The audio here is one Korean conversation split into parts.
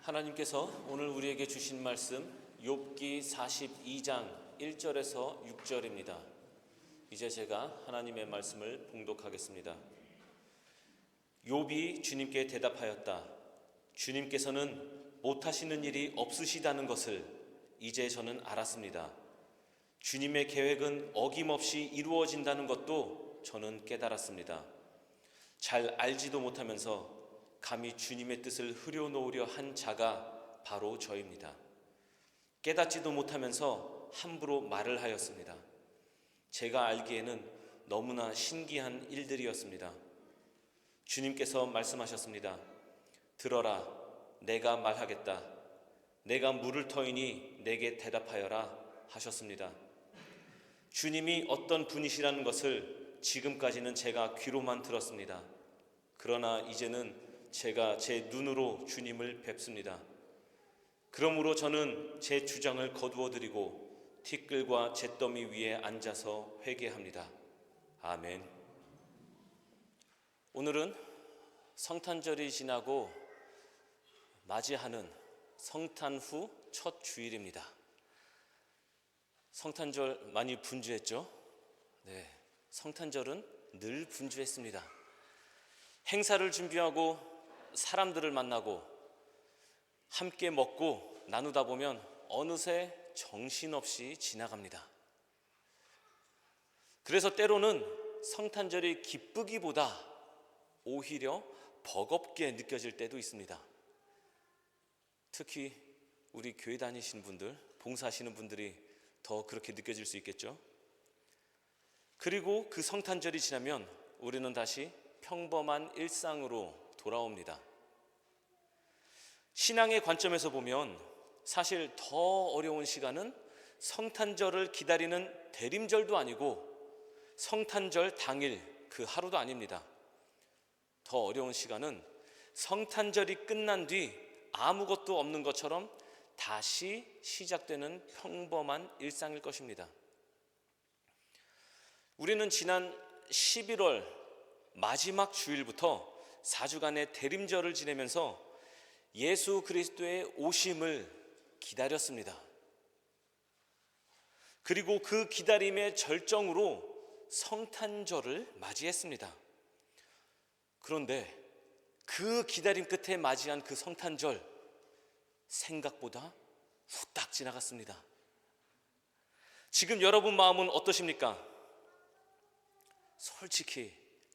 하나님께서 오늘 우리에게 주신 말씀 욥기 42장 1절에서 6절입니다. 이제 제가 하나님의 말씀을 봉독하겠습니다. 욥이 주님께 대답하였다. 주님께서는 못하시는 일이 없으시다는 것을 이제 저는 알았습니다. 주님의 계획은 어김없이 이루어진다는 것도 저는 깨달았습니다. 잘 알지도 못하면서 감히 주님의 뜻을 흐려놓으려 한 자가 바로 저입니다. 깨닫지도 못하면서 함부로 말을 하였습니다. 제가 알기에는 너무나 신기한 일들이었습니다. 주님께서 말씀하셨습니다. 들어라, 내가 말하겠다. 내가 물을 터이니 내게 대답하여라 하셨습니다. 주님이 어떤 분이시라는 것을 지금까지는 제가 귀로만 들었습니다. 그러나 이제는 제가 제 눈으로 주님을 뵙습니다. 그러므로 저는 제 주장을 거두어드리고 티끌과 잿더미 위에 앉아서 회개합니다. 아멘. 오늘은 성탄절이 지나고 맞이하는 성탄 후 첫 주일입니다. 성탄절 많이 분주했죠? 네, 성탄절은 늘 분주했습니다. 행사를 준비하고 사람들을 만나고 함께 먹고 나누다 보면 어느새 정신없이 지나갑니다. 그래서 때로는 성탄절이 기쁘기보다 오히려 버겁게 느껴질 때도 있습니다. 특히 우리 교회 다니시는 분들, 봉사하시는 분들이 더 그렇게 느껴질 수 있겠죠. 그리고 그 성탄절이 지나면 우리는 다시 평범한 일상으로 돌아옵니다. 신앙의 관점에서 보면 사실 더 어려운 시간은 성탄절을 기다리는 대림절도 아니고 성탄절 당일 그 하루도 아닙니다. 더 어려운 시간은 성탄절이 끝난 뒤 아무것도 없는 것처럼 다시 시작되는 평범한 일상일 것입니다. 우리는 지난 11월 마지막 주일부터 4주간의 대림절을 지내면서 예수 그리스도의 오심을 기다렸습니다. 그리고 그 기다림의 절정으로 성탄절을 맞이했습니다. 그런데 그 기다림 끝에 맞이한 그 성탄절, 생각보다 후딱 지나갔습니다. 지금 여러분 마음은 어떠십니까? 솔직히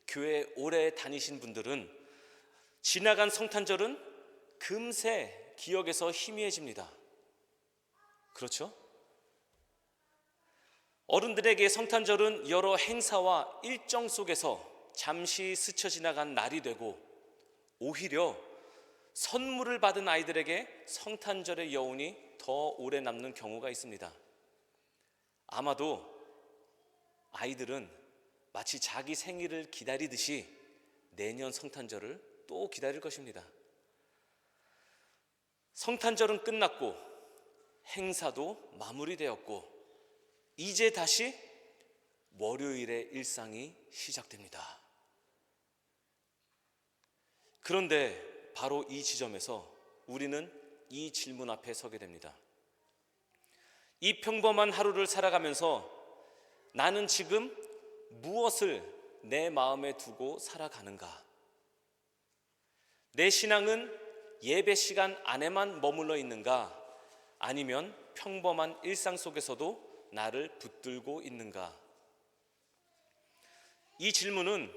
교회 오래 다니신 분들은 지나간 성탄절은 금세 기억에서 희미해집니다. 그렇죠? 어른들에게 성탄절은 여러 행사와 일정 속에서 잠시 스쳐 지나간 날이 되고, 오히려 선물을 받은 아이들에게 성탄절의 여운이 더 오래 남는 경우가 있습니다. 아마도 아이들은 마치 자기 생일을 기다리듯이 내년 성탄절을 또 기다릴 것입니다. 성탄절은 끝났고 행사도 마무리되었고 이제 다시 월요일의 일상이 시작됩니다. 그런데 바로 이 지점에서 우리는 이 질문 앞에 서게 됩니다. 이 평범한 하루를 살아가면서 나는 지금 무엇을 내 마음에 두고 살아가는가? 내 신앙은 예배 시간 안에만 머물러 있는가? 아니면 평범한 일상 속에서도 나를 붙들고 있는가? 이 질문은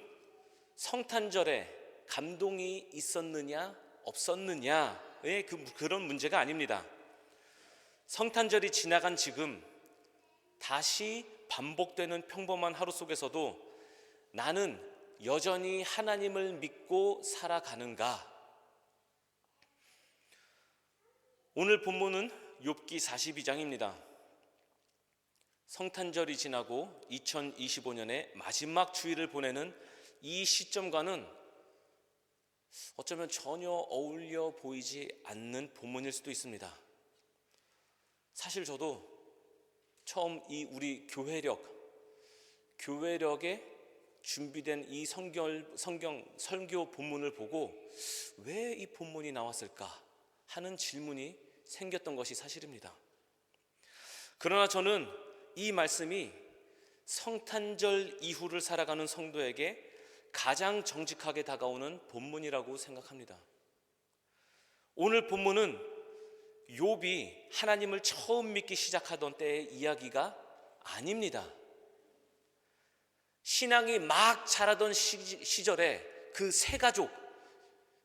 성탄절에 감동이 있었느냐 없었느냐의 그런 문제가 아닙니다. 성탄절이 지나간 지금 다시 반복되는 평범한 하루 속에서도 나는 여전히 하나님을 믿고 살아가는가? 오늘 본문은 욥기 42장입니다. 성탄절이 지나고 2025년의 마지막 주일을 보내는 이 시점과는 어쩌면 전혀 어울려 보이지 않는 본문일 수도 있습니다. 사실 저도 처음 이 우리 교회력에 준비된 이 성경 설교 본문을 보고 왜 이 본문이 나왔을까 하는 질문이 생겼던 것이 사실입니다. 그러나 저는 이 말씀이 성탄절 이후를 살아가는 성도에게 가장 정직하게 다가오는 본문이라고 생각합니다. 오늘 본문은 욥이 하나님을 처음 믿기 시작하던 때의 이야기가 아닙니다. 신앙이 막 자라던 시절에 그 세 가족,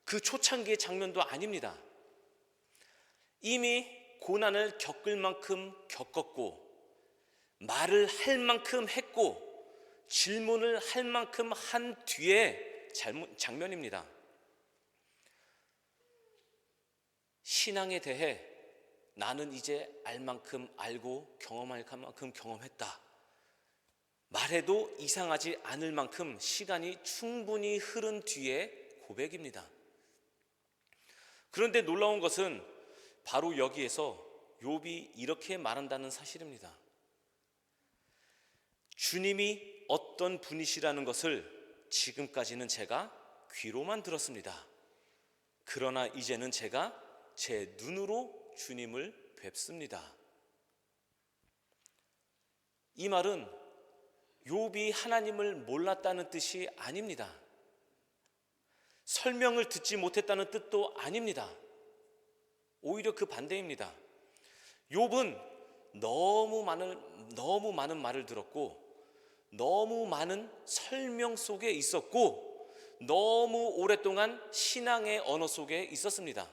그 초창기의 장면도 아닙니다. 이미 고난을 겪을 만큼 겪었고, 말을 할 만큼 했고, 질문을 할 만큼 한 뒤의 장면입니다. 신앙에 대해 나는 이제 알 만큼 알고 경험할 만큼 경험했다. 말해도 이상하지 않을 만큼 시간이 충분히 흐른 뒤의 고백입니다. 그런데 놀라운 것은 바로 여기에서 욥이 이렇게 말한다는 사실입니다. 주님이 어떤 분이시라는 것을 지금까지는 제가 귀로만 들었습니다. 그러나 이제는 제가 제 눈으로 주님을 뵙습니다. 이 말은 욥이 하나님을 몰랐다는 뜻이 아닙니다. 설명을 듣지 못했다는 뜻도 아닙니다. 오히려 그 반대입니다. 욥은 너무 많은 말을 들었고, 너무 많은 설명 속에 있었고, 너무 오랫동안 신앙의 언어 속에 있었습니다.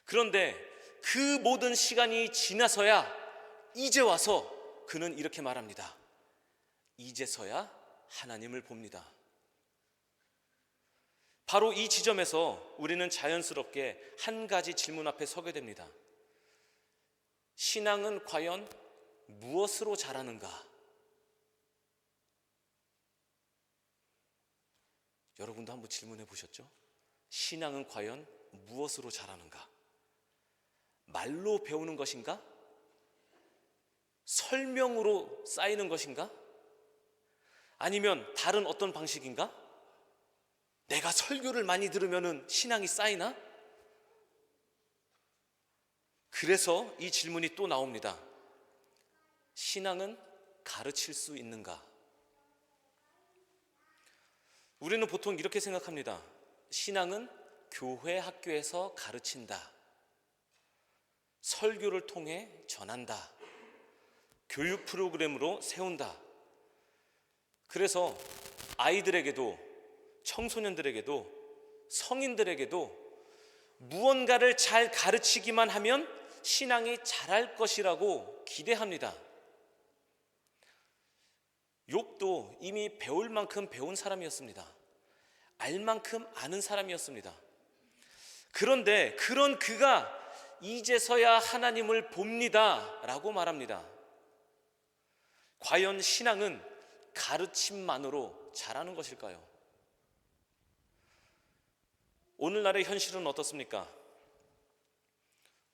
그런데 그 모든 시간이 지나서야 이제 와서 그는 이렇게 말합니다. 이제서야 하나님을 봅니다. 바로 이 지점에서 우리는 자연스럽게 한 가지 질문 앞에 서게 됩니다. 신앙은 과연 무엇으로 자라는가? 여러분도 한번 질문해 보셨죠? 신앙은 과연 무엇으로 자라는가? 말로 배우는 것인가? 설명으로 쌓이는 것인가? 아니면 다른 어떤 방식인가? 내가 설교를 많이 들으면 신앙이 쌓이나? 그래서 이 질문이 또 나옵니다. 신앙은 가르칠 수 있는가? 우리는 보통 이렇게 생각합니다. 신앙은 교회 학교에서 가르친다. 설교를 통해 전한다. 교육 프로그램으로 세운다. 그래서 아이들에게도, 청소년들에게도, 성인들에게도 무언가를 잘 가르치기만 하면 신앙이 자랄 것이라고 기대합니다. 욥도 이미 배울 만큼 배운 사람이었습니다. 알 만큼 아는 사람이었습니다. 그런데 그런 그가 이제서야 하나님을 봅니다 라고 말합니다. 과연 신앙은 가르침만으로 자라는 것일까요? 오늘날의 현실은 어떻습니까?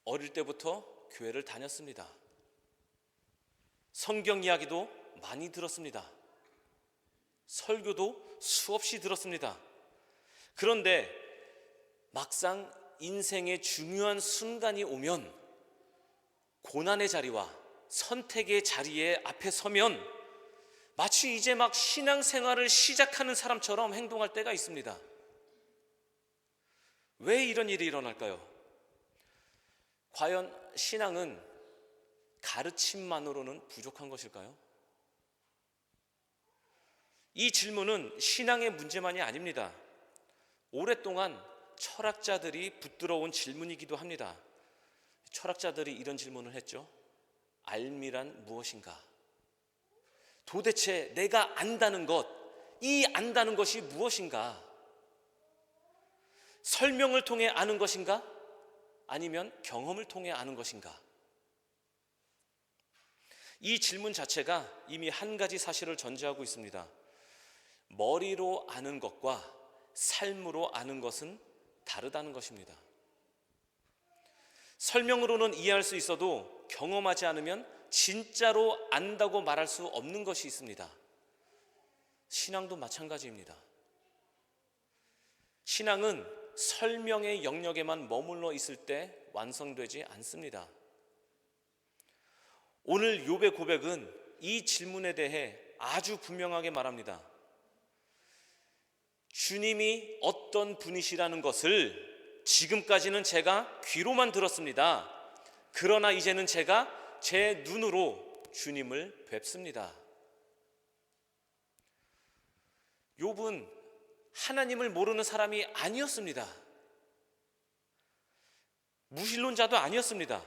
어릴 때부터 교회를 다녔습니다. 성경 이야기도 많이 들었습니다. 설교도 수없이 들었습니다. 그런데 막상 인생의 중요한 순간이 오면, 고난의 자리와 선택의 자리에 앞에 서면 마치 이제 막 신앙생활을 시작하는 사람처럼 행동할 때가 있습니다. 왜 이런 일이 일어날까요? 과연 신앙은 가르침만으로는 부족한 것일까요? 이 질문은 신앙의 문제만이 아닙니다. 오랫동안 철학자들이 붙들어온 질문이기도 합니다. 철학자들이 이런 질문을 했죠. 알미란 무엇인가? 도대체 내가 안다는 것, 이 안다는 것이 무엇인가? 설명을 통해 아는 것인가? 아니면 경험을 통해 아는 것인가? 이 질문 자체가 이미 한 가지 사실을 전제하고 있습니다. 머리로 아는 것과 삶으로 아는 것은 다르다는 것입니다. 설명으로는 이해할 수 있어도 경험하지 않으면 진짜로 안다고 말할 수 없는 것이 있습니다. 신앙도 마찬가지입니다. 신앙은 설명의 영역에만 머물러 있을 때 완성되지 않습니다. 오늘 욥의 고백은 이 질문에 대해 아주 분명하게 말합니다. 주님이 어떤 분이시라는 것을 지금까지는 제가 귀로만 들었습니다. 그러나 이제는 제가 제 눈으로 주님을 뵙습니다. 욥은 하나님을 모르는 사람이 아니었습니다. 무신론자도 아니었습니다.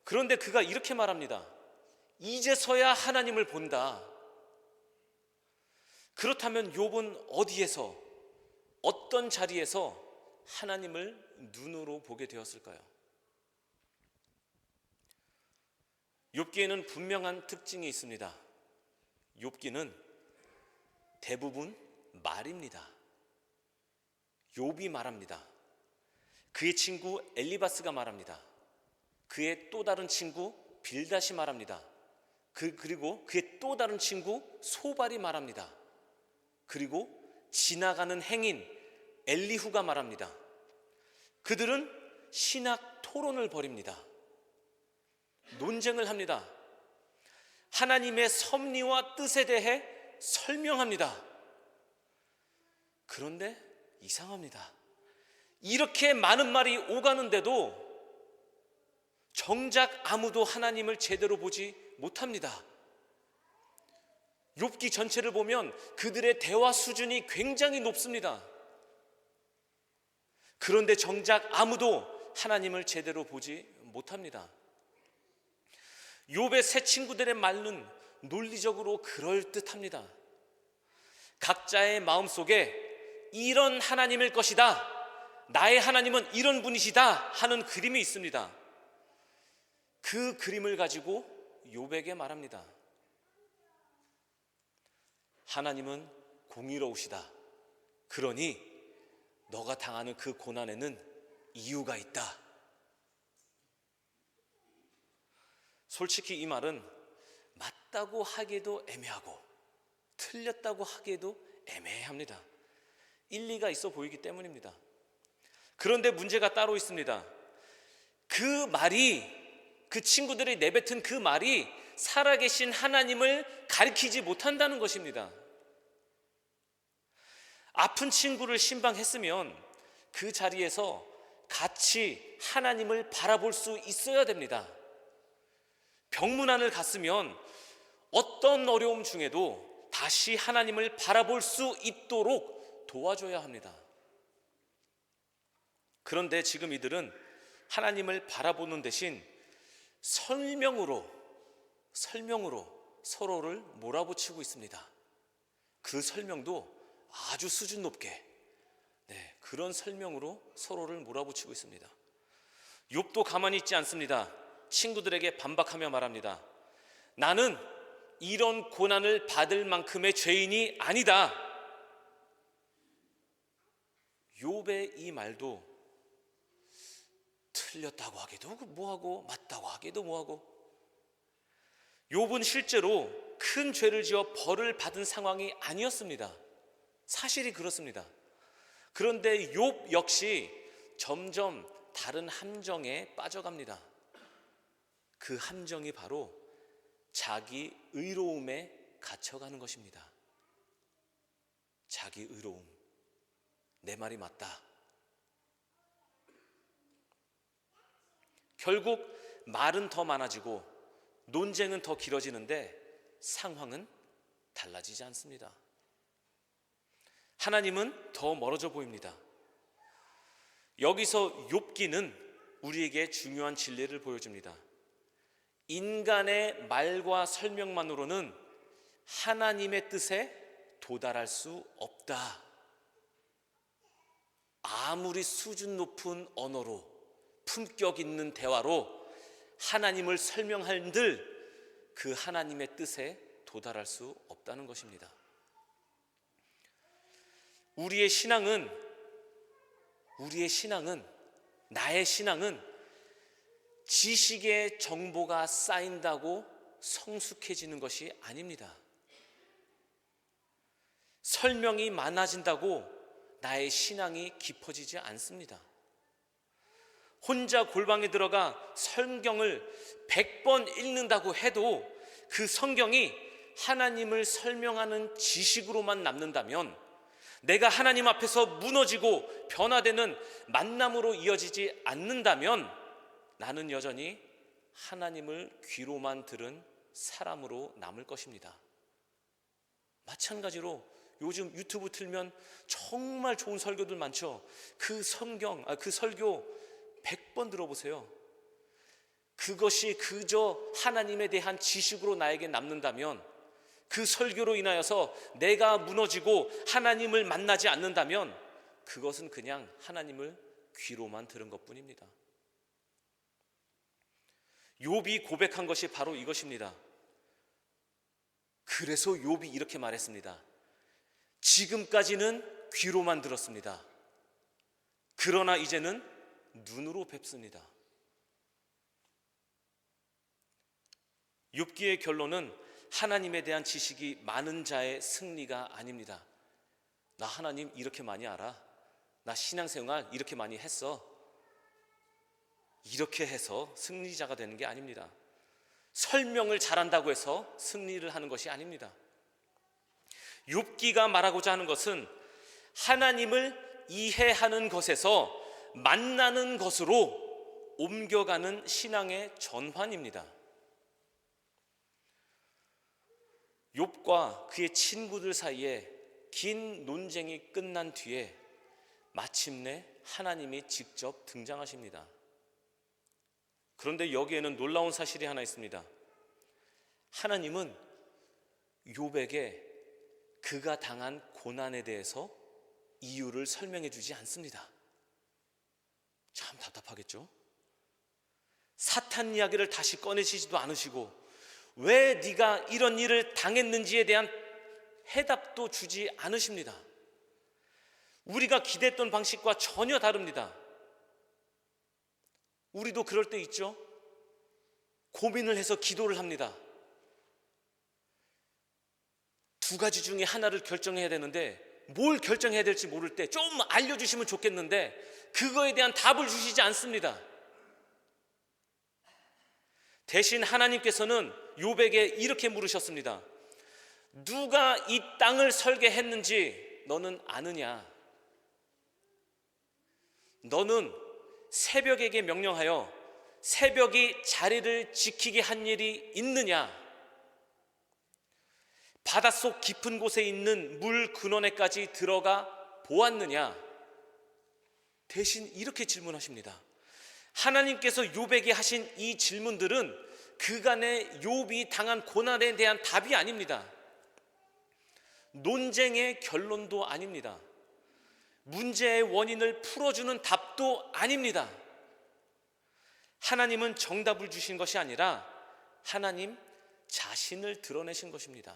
그런데 그가 이렇게 말합니다. 이제서야 하나님을 본다. 그렇다면 욥은 어디에서, 어떤 자리에서 하나님을 눈으로 보게 되었을까요? 욥기에는 분명한 특징이 있습니다. 욥기는 대부분 말입니다. 욥이 말합니다. 그의 친구 엘리바스가 말합니다. 그의 또 다른 친구 빌닷이 말합니다. 그리고 그의 또 다른 친구 소발이 말합니다. 그리고 지나가는 행인 엘리후가 말합니다. 그들은 신학 토론을 벌입니다. 논쟁을 합니다. 하나님의 섭리와 뜻에 대해 설명합니다. 그런데 이상합니다. 이렇게 많은 말이 오가는데도 정작 아무도 하나님을 제대로 보지 못합니다. 욥기 전체를 보면 그들의 대화 수준이 굉장히 높습니다. 그런데 정작 아무도 하나님을 제대로 보지 못합니다. 욥의 세 친구들의 말은 논리적으로 그럴듯합니다. 각자의 마음속에 이런 하나님일 것이다, 나의 하나님은 이런 분이시다 하는 그림이 있습니다. 그 그림을 가지고 욥에게 말합니다. 하나님은 공의로우시다. 그러니 너가 당하는 그 고난에는 이유가 있다. 솔직히 이 말은 맞다고 하기에도 애매하고 틀렸다고 하기에도 애매합니다. 일리가 있어 보이기 때문입니다. 그런데 문제가 따로 있습니다. 그 말이, 그 친구들이 내뱉은 그 말이 살아계신 하나님을 가리키지 못한다는 것입니다. 아픈 친구를 신방했으면 그 자리에서 같이 하나님을 바라볼 수 있어야 됩니다. 병문안을 갔으면 어떤 어려움 중에도 다시 하나님을 바라볼 수 있도록 도와줘야 합니다. 그런데 지금 이들은 하나님을 바라보는 대신 설명으로 서로를 몰아붙이고 있습니다. 그 설명도 아주 수준 높게, 그런 설명으로 서로를 몰아붙이고 있습니다. 욥도 가만히 있지 않습니다. 친구들에게 반박하며 말합니다. 나는 이런 고난을 받을 만큼의 죄인이 아니다. 욥의 이 말도 틀렸다고 하기도 뭐하고 맞다고 하기도 뭐하고, 욥은 실제로 큰 죄를 지어 벌을 받은 상황이 아니었습니다. 사실이 그렇습니다. 그런데 욥 역시 점점 다른 함정에 빠져갑니다. 그 함정이 바로 자기 의로움에 갇혀가는 것입니다. 자기 의로움, 내 말이 맞다. 결국 말은 더 많아지고 논쟁은 더 길어지는데 상황은 달라지지 않습니다. 하나님은 더 멀어져 보입니다. 여기서 욥기는 우리에게 중요한 진리를 보여줍니다. 인간의 말과 설명만으로는 하나님의 뜻에 도달할 수 없다. 아무리 수준 높은 언어로, 품격 있는 대화로 하나님을 설명한들 그 하나님의 뜻에 도달할 수 없다는 것입니다. 우리의 신앙은, 나의 신앙은 지식의 정보가 쌓인다고 성숙해지는 것이 아닙니다. 설명이 많아진다고 나의 신앙이 깊어지지 않습니다. 혼자 골방에 들어가 성경을 100번 읽는다고 해도 그 성경이 하나님을 설명하는 지식으로만 남는다면, 내가 하나님 앞에서 무너지고 변화되는 만남으로 이어지지 않는다면, 나는 여전히 하나님을 귀로만 들은 사람으로 남을 것입니다. 마찬가지로 요즘 유튜브 틀면 정말 좋은 설교들 많죠. 그 설교 100번 들어보세요. 그것이 그저 하나님에 대한 지식으로 나에게 남는다면, 그 설교로 인하여서 내가 무너지고 하나님을 만나지 않는다면, 그것은 그냥 하나님을 귀로만 들은 것뿐입니다. 욥이 고백한 것이 바로 이것입니다. 그래서 욥이 이렇게 말했습니다. 지금까지는 귀로만 들었습니다. 그러나 이제는 눈으로 뵙습니다. 욥기의 결론은 하나님에 대한 지식이 많은 자의 승리가 아닙니다. 나 하나님 이렇게 많이 알아, 나 신앙생활 이렇게 많이 했어, 이렇게 해서 승리자가 되는 게 아닙니다. 설명을 잘한다고 해서 승리를 하는 것이 아닙니다. 욥기가 말하고자 하는 것은 하나님을 이해하는 것에서 만나는 것으로 옮겨가는 신앙의 전환입니다. 욥과 그의 친구들 사이에 긴 논쟁이 끝난 뒤에 마침내 하나님이 직접 등장하십니다. 그런데 여기에는 놀라운 사실이 하나 있습니다. 하나님은 욥에게 그가 당한 고난에 대해서 이유를 설명해 주지 않습니다. 참 답답하겠죠? 사탄 이야기를 다시 꺼내시지도 않으시고, 왜 네가 이런 일을 당했는지에 대한 해답도 주지 않으십니다. 우리가 기대했던 방식과 전혀 다릅니다. 우리도 그럴 때 있죠. 고민을 해서 기도를 합니다. 두 가지 중에 하나를 결정해야 되는데 뭘 결정해야 될지 모를 때 좀 알려주시면 좋겠는데 그거에 대한 답을 주시지 않습니다. 대신 하나님께서는 욥에게 이렇게 물으셨습니다. 누가 이 땅을 설계했는지 너는 아느냐? 너는 새벽에게 명령하여 새벽이 자리를 지키게 한 일이 있느냐? 바닷속 깊은 곳에 있는 물 근원에까지 들어가 보았느냐? 대신 이렇게 질문하십니다. 하나님께서 욥에게 하신 이 질문들은 그간의 욥이 당한 고난에 대한 답이 아닙니다. 논쟁의 결론도 아닙니다. 문제의 원인을 풀어주는 답도 아닙니다. 하나님은 정답을 주신 것이 아니라 하나님 자신을 드러내신 것입니다.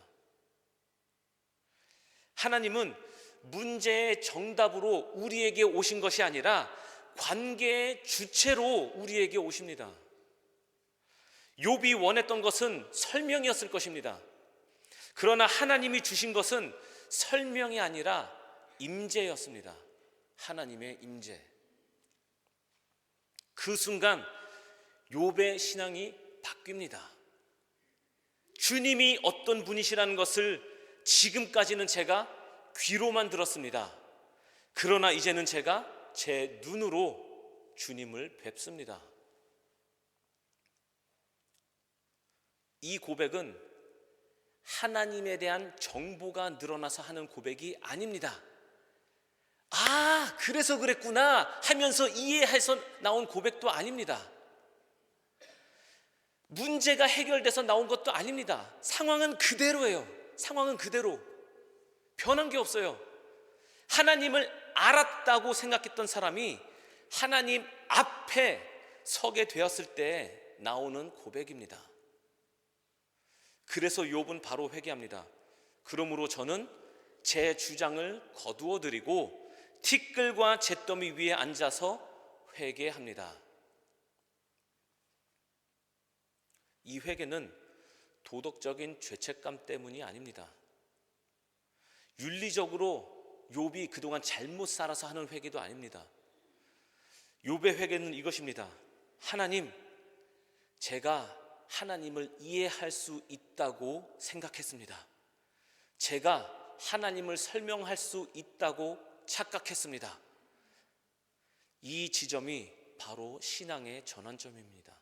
하나님은 문제의 정답으로 우리에게 오신 것이 아니라 관계의 주체로 우리에게 오십니다. 욥이 원했던 것은 설명이었을 것입니다. 그러나 하나님이 주신 것은 설명이 아니라 임재였습니다. 하나님의 임재. 그 순간 욥의 신앙이 바뀝니다. 주님이 어떤 분이시라는 것을 지금까지는 제가 귀로만 들었습니다. 그러나 이제는 제가 제 눈으로 주님을 뵙습니다. 이 고백은 하나님에 대한 정보가 늘어나서 하는 고백이 아닙니다. 아, 그래서 그랬구나 하면서 이해해서 나온 고백도 아닙니다. 문제가 해결돼서 나온 것도 아닙니다. 상황은 그대로예요. 상황은 그대로. 변한 게 없어요. 하나님을 알았다고 생각했던 사람이 하나님 앞에 서게 되었을 때 나오는 고백입니다. 그래서 욥은 바로 회개합니다. 그러므로 저는 제 주장을 거두어 드리고 티끌과 잿더미 위에 앉아서 회개합니다. 이 회개는 도덕적인 죄책감 때문이 아닙니다. 윤리적으로 욥이 그동안 잘못 살아서 하는 회개도 아닙니다. 욥의 회개는 이것입니다. 하나님, 제가 하나님을 이해할 수 있다고 생각했습니다. 제가 하나님을 설명할 수 있다고 착각했습니다. 이 지점이 바로 신앙의 전환점입니다.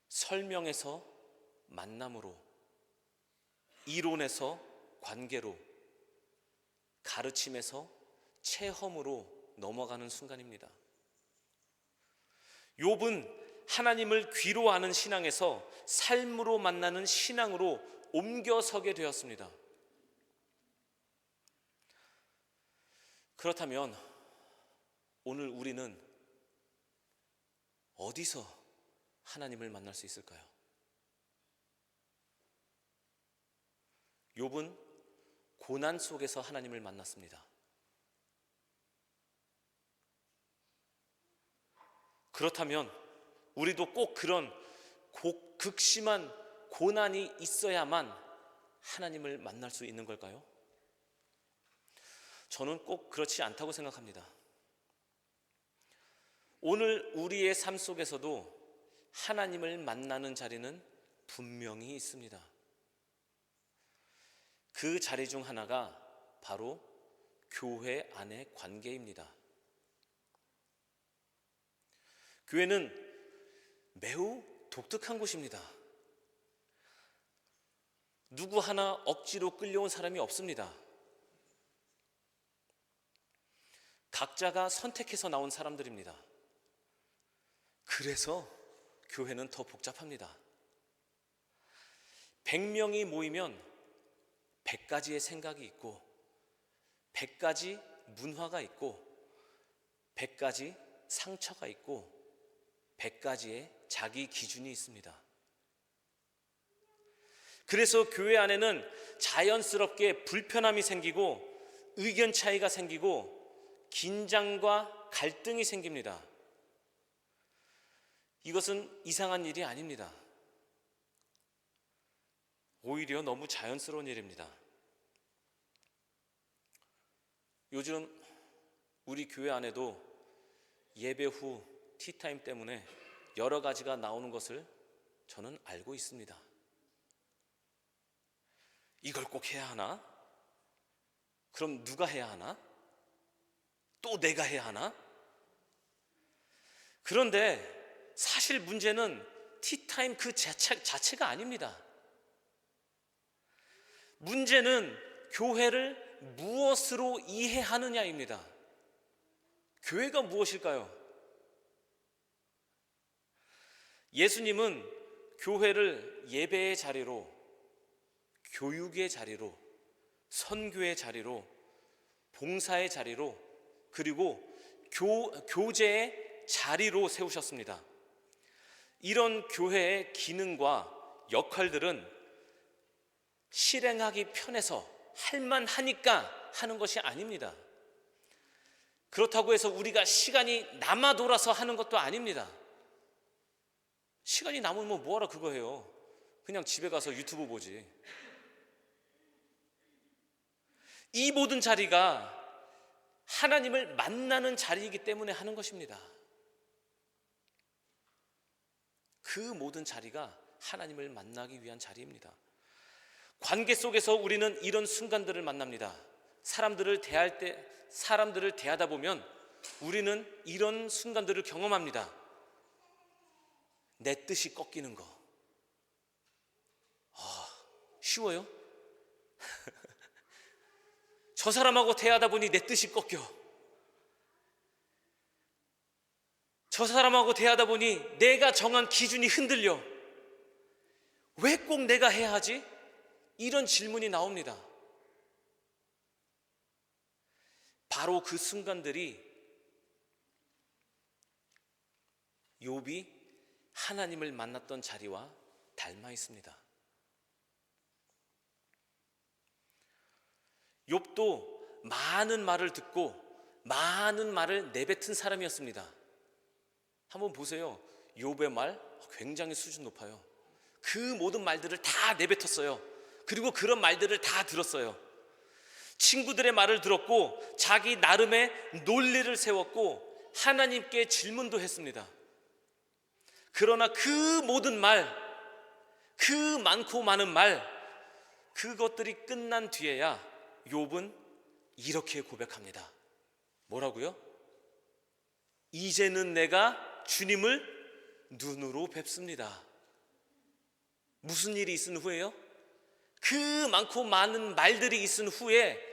설명에서 만남으로, 이론에서 관계로, 가르침에서 체험으로 넘어가는 순간입니다. 욥은 하나님을 귀로 아는 신앙에서 삶으로 만나는 신앙으로 옮겨서게 되었습니다. 그렇다면 오늘 우리는 어디서 하나님을 만날 수 있을까요? 욥은 고난 속에서 하나님을 만났습니다. 그렇다면 우리도 꼭 그런 극심한 고난이 있어야만 하나님을 만날 수 있는 걸까요? 저는 꼭 그렇지 않다고 생각합니다. 오늘 우리의 삶 속에서도 하나님을 만나는 자리는 분명히 있습니다. 그 자리 중 하나가 바로 교회 안의 관계입니다. 교회는 매우 독특한 곳입니다. 누구 하나 억지로 끌려온 사람이 없습니다. 각자가 선택해서 나온 사람들입니다. 그래서 교회는 더 복잡합니다. 100명이 모이면 100가지의 생각이 있고 100가지 문화가 있고 100가지 상처가 있고 100가지의 자기 기준이 있습니다. 그래서 교회 안에는 자연스럽게 불편함이 생기고 의견 차이가 생기고 긴장과 갈등이 생깁니다. 이것은 이상한 일이 아닙니다. 오히려 너무 자연스러운 일입니다. 요즘 우리 교회 안에도 예배 후 티타임 때문에 여러 가지가 나오는 것을 저는 알고 있습니다. 이걸 꼭 해야 하나? 그럼 누가 해야 하나? 또 내가 해야 하나? 그런데 사실 문제는 티타임 그 자체가 아닙니다. 문제는 교회를 무엇으로 이해하느냐입니다. 교회가 무엇일까요? 예수님은 교회를 예배의 자리로, 교육의 자리로, 선교의 자리로, 봉사의 자리로, 그리고 교제의 자리로 세우셨습니다. 이런 교회의 기능과 역할들은 실행하기 편해서 할만하니까 하는 것이 아닙니다. 그렇다고 해서 우리가 시간이 남아 돌아서 하는 것도 아닙니다. 시간이 남으면 뭐하러 그거 해요? 그냥 집에 가서 유튜브 보지. 이 모든 자리가 하나님을 만나는 자리이기 때문에 하는 것입니다. 그 모든 자리가 하나님을 만나기 위한 자리입니다. 관계 속에서 우리는 이런 순간들을 만납니다. 사람들을 대하다 보면 우리는 이런 순간들을 경험합니다. 내 뜻이 꺾이는 거. 쉬워요? 저 사람하고 대하다 보니 내 뜻이 꺾여. 저 사람하고 대하다 보니 내가 정한 기준이 흔들려. 왜 꼭 내가 해야 하지? 이런 질문이 나옵니다. 바로 그 순간들이 욥이 하나님을 만났던 자리와 닮아 있습니다. 욥도 많은 말을 듣고 많은 말을 내뱉은 사람이었습니다. 한번 보세요. 욥의 말 굉장히 수준 높아요. 그 모든 말들을 다 내뱉었어요. 그리고 그런 말들을 다 들었어요. 친구들의 말을 들었고 자기 나름의 논리를 세웠고 하나님께 질문도 했습니다. 그러나 그 모든 말, 그 많고 많은 말, 그것들이 끝난 뒤에야 욥은 이렇게 고백합니다. 뭐라고요? 이제는 내가 주님을 눈으로 뵙습니다. 무슨 일이 있은 후에요? 그 많고 많은 말들이 있은 후에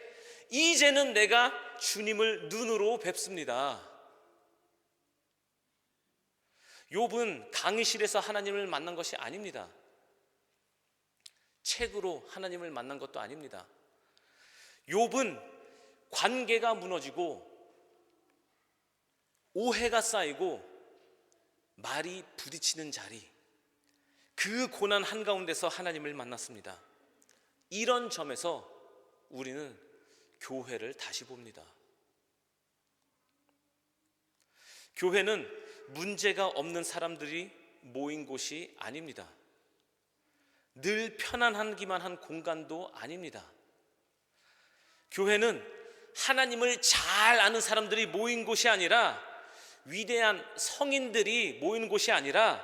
이제는 내가 주님을 눈으로 뵙습니다. 욥은 강의실에서 하나님을 만난 것이 아닙니다. 책으로 하나님을 만난 것도 아닙니다. 욥은 관계가 무너지고 오해가 쌓이고 말이 부딪히는 자리, 그 고난 한가운데서 하나님을 만났습니다. 이런 점에서 우리는 교회를 다시 봅니다. 교회는 문제가 없는 사람들이 모인 곳이 아닙니다. 늘 편안하기만 한 공간도 아닙니다. 교회는 하나님을 잘 아는 사람들이 모인 곳이 아니라, 위대한 성인들이 모이는 곳이 아니라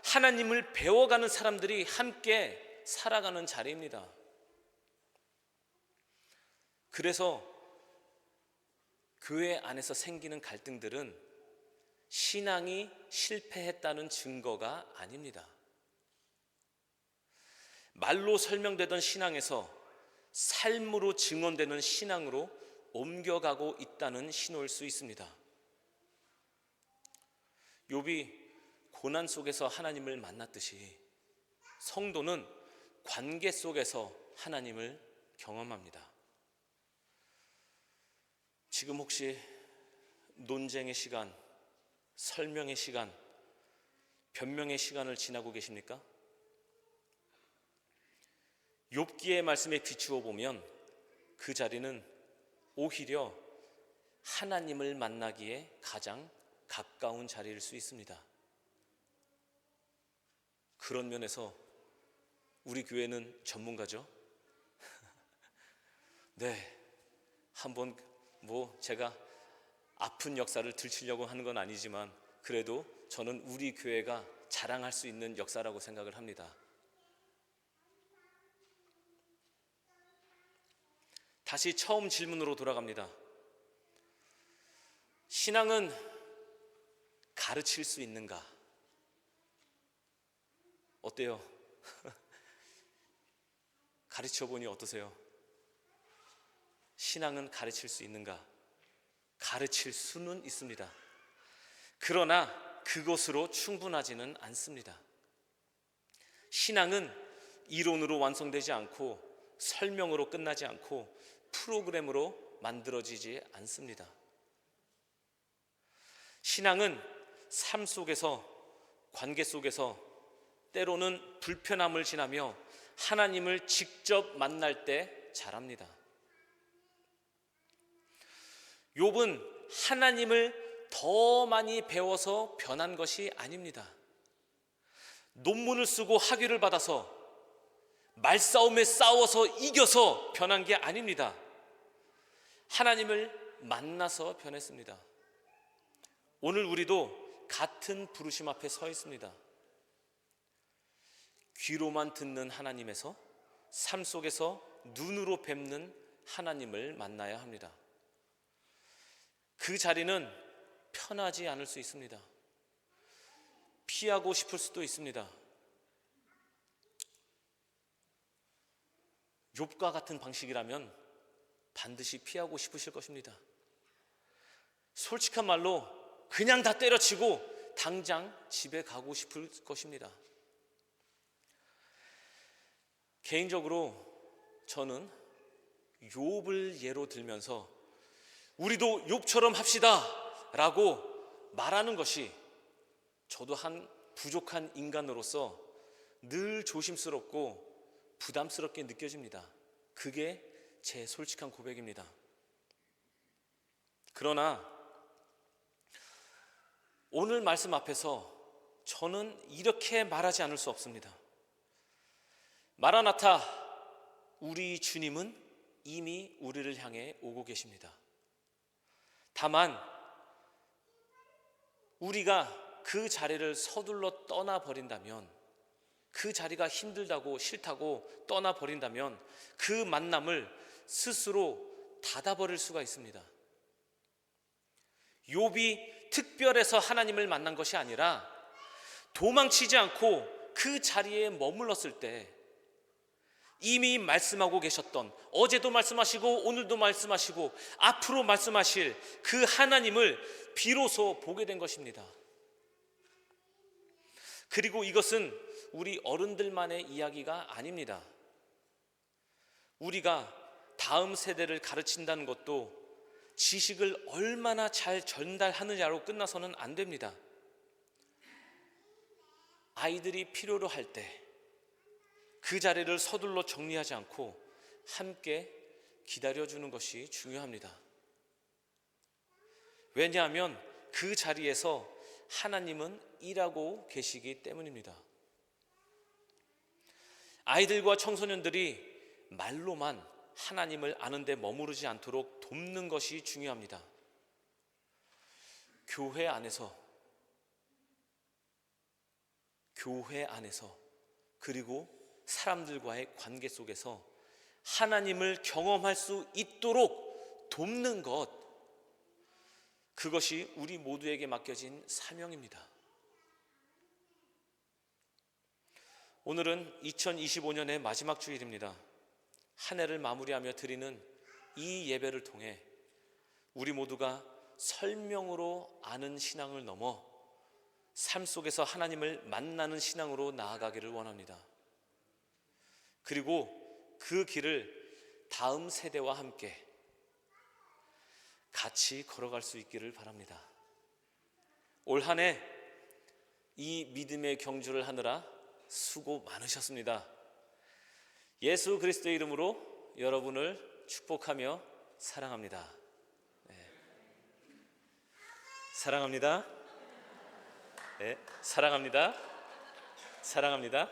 하나님을 배워가는 사람들이 함께 살아가는 자리입니다. 그래서 교회 안에서 생기는 갈등들은 신앙이 실패했다는 증거가 아닙니다. 말로 설명되던 신앙에서 삶으로 증언되는 신앙으로 옮겨가고 있다는 신호일 수 있습니다. 욥이 고난 속에서 하나님을 만났듯이 성도는 관계 속에서 하나님을 경험합니다. 지금 혹시 논쟁의 시간, 설명의 시간, 변명의 시간을 지나고 계십니까? 욥기의 말씀에 비추어 보면 그 자리는 오히려 하나님을 만나기에 가장 가까운 자리일 수 있습니다. 그런 면에서 우리 교회는 전문가죠. 네, 한번 제가 아픈 역사를 들추려고 하는 건 아니지만 그래도 저는 우리 교회가 자랑할 수 있는 역사라고 생각을 합니다. 다시 처음 질문으로 돌아갑니다. 신앙은 가르칠 수 있는가? 어때요? 가르쳐 보니 어떠세요? 신앙은 가르칠 수 있는가? 가르칠 수는 있습니다. 그러나 그것으로 충분하지는 않습니다. 신앙은 이론으로 완성되지 않고 설명으로 끝나지 않고 프로그램으로 만들어지지 않습니다. 신앙은 삶 속에서, 관계 속에서 때로는 불편함을 지나며 하나님을 직접 만날 때 자랍니다. 욥은 하나님을 더 많이 배워서 변한 것이 아닙니다. 논문을 쓰고 학위를 받아서 말싸움에 싸워서 이겨서 변한 게 아닙니다. 하나님을 만나서 변했습니다. 오늘 우리도 같은 부르심 앞에 서 있습니다. 귀로만 듣는 하나님에서 삶 속에서 눈으로 뵙는 하나님을 만나야 합니다. 그 자리는 편하지 않을 수 있습니다. 피하고 싶을 수도 있습니다. 욥과 같은 방식이라면 반드시 피하고 싶으실 것입니다. 솔직한 말로 그냥 다 때려치고 당장 집에 가고 싶을 것입니다. 개인적으로 저는 욥을 예로 들면서 우리도 욥처럼 합시다 라고 말하는 것이 저도 한 부족한 인간으로서 늘 조심스럽고 부담스럽게 느껴집니다. 그게 제 솔직한 고백입니다. 그러나 오늘 말씀 앞에서 저는 이렇게 말하지 않을 수 없습니다. 마라나타, 우리 주님은 이미 우리를 향해 오고 계십니다. 다만 우리가 그 자리를 서둘러 떠나버린다면, 그 자리가 힘들다고 싫다고 떠나버린다면 그 만남을 스스로 닫아버릴 수가 있습니다. 욥이 특별해서 하나님을 만난 것이 아니라 도망치지 않고 그 자리에 머물렀을 때 이미 말씀하고 계셨던, 어제도 말씀하시고 오늘도 말씀하시고 앞으로 말씀하실 그 하나님을 비로소 보게 된 것입니다. 그리고 이것은 우리 어른들만의 이야기가 아닙니다. 우리가 다음 세대를 가르친다는 것도 지식을 얼마나 잘 전달하느냐로 끝나서는 안 됩니다. 아이들이 필요로 할 때 그 자리를 서둘러 정리하지 않고 함께 기다려주는 것이 중요합니다. 왜냐하면 그 자리에서 하나님은 일하고 계시기 때문입니다. 아이들과 청소년들이 말로만 하나님을 아는 데 머무르지 않도록 돕는 것이 중요합니다. 교회 안에서 그리고 사람들과의 관계 속에서 하나님을 경험할 수 있도록 돕는 것, 그것이 우리 모두에게 맡겨진 사명입니다. 오늘은 2025년의 마지막 주일입니다. 한 해를 마무리하며 드리는 이 예배를 통해 우리 모두가 설명으로 아는 신앙을 넘어 삶 속에서 하나님을 만나는 신앙으로 나아가기를 원합니다. 그리고 그 길을 다음 세대와 함께 같이 걸어갈 수 있기를 바랍니다. 올 한 해 이 믿음의 경주를 하느라 수고 많으셨습니다. 예수 그리스도의 이름으로 여러분을 축복하며 사랑합니다. 네. 사랑합니다. 네, 사랑합니다. 사랑합니다.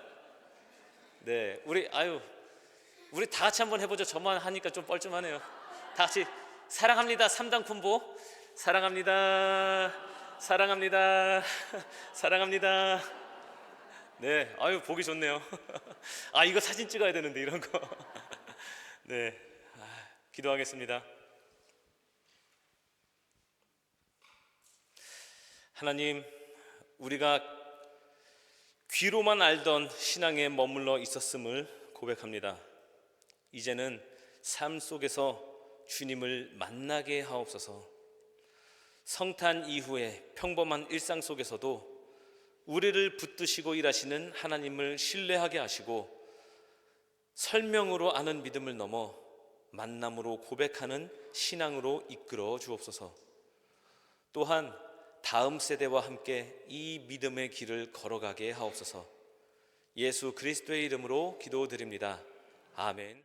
네, 우리 다 같이 한번 해보죠. 저만 하니까 좀 뻘쭘하네요. 다 같이 사랑합니다. 3단 콤보. 사랑합니다. 사랑합니다. 사랑합니다. 네, 보기 좋네요. 이거 사진 찍어야 되는데 이런 거. 네, 기도하겠습니다. 하나님, 우리가 귀로만 알던 신앙에 머물러 있었음을 고백합니다. 이제는 삶 속에서 주님을 만나게 하옵소서. 성탄 이후에 평범한 일상 속에서도 우리를 붙드시고 일하시는 하나님을 신뢰하게 하시고 설명으로 아는 믿음을 넘어 만남으로 고백하는 신앙으로 이끌어 주옵소서. 또한 다음 세대와 함께 이 믿음의 길을 걸어가게 하옵소서. 예수 그리스도의 이름으로 기도드립니다. 아멘.